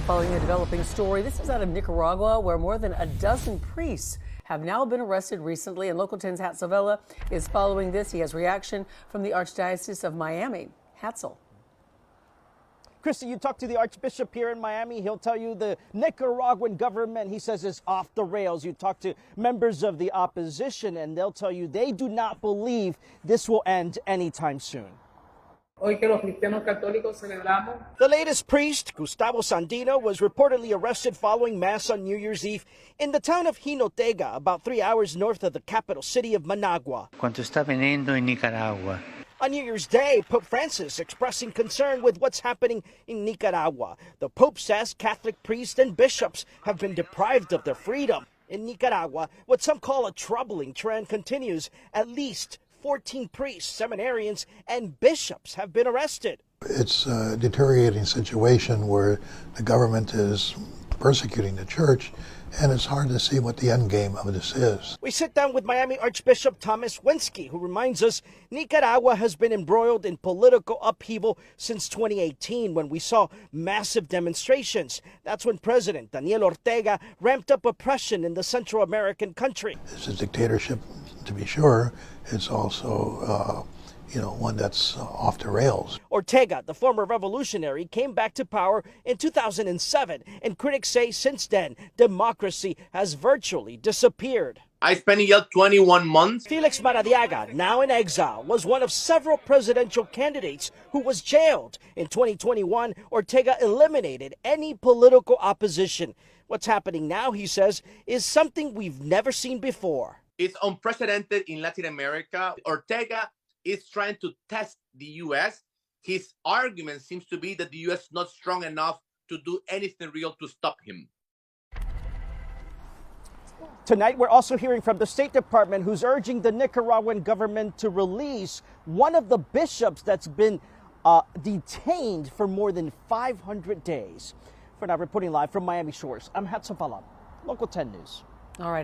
Following a developing story, this is out of Nicaragua, where more than a dozen priests have now been arrested recently, and Local 10's Hatzel Vela is following this. He has reaction from the Archdiocese of Miami. Hatzel. Christy, you talk to the Archbishop here in Miami. He'll tell you the Nicaraguan government, he says, is off the rails. You talk to members of the opposition, and they'll tell you they do not believe this will end anytime soon. The latest priest, Gustavo Sandino, was reportedly arrested following Mass on New Year's Eve in the town of Jinotega, about 3 hours north of the capital city of Managua. Quanto está avvenendo in Nicaragua. On New Year's Day, Pope Francis expressing concern with what's happening in Nicaragua. The Pope says Catholic priests and bishops have been deprived of their freedom. In Nicaragua, what some call a troubling trend continues. At least 14 priests, seminarians, and bishops have been arrested. It's a deteriorating situation where the government is persecuting the church, and it's hard to see what the end game of this is. We sit down with Miami Archbishop Thomas Winsky, who reminds us Nicaragua has been embroiled in political upheaval since 2018, when we saw massive demonstrations. That's when President Daniel Ortega ramped up oppression in the Central American country. It's a dictatorship, to be sure. It's also one that's off the rails. Ortega, the former revolutionary, came back to power in 2007, and critics say since then, democracy has virtually disappeared. I spent here 21 months. Felix Maradiaga, now in exile, was one of several presidential candidates who was jailed. In 2021, Ortega eliminated any political opposition. What's happening now, he says, is something we've never seen before. It's unprecedented in Latin America. Ortega is trying to test the U.S. His argument seems to be that the U.S. is not strong enough to do anything real to stop him. Tonight, we're also hearing from the State Department, who's urging the Nicaraguan government to release one of the bishops that's been detained for more than 500 days. For now, reporting live from Miami Shores, I'm Hatzel Vela, Local 10 News. All right.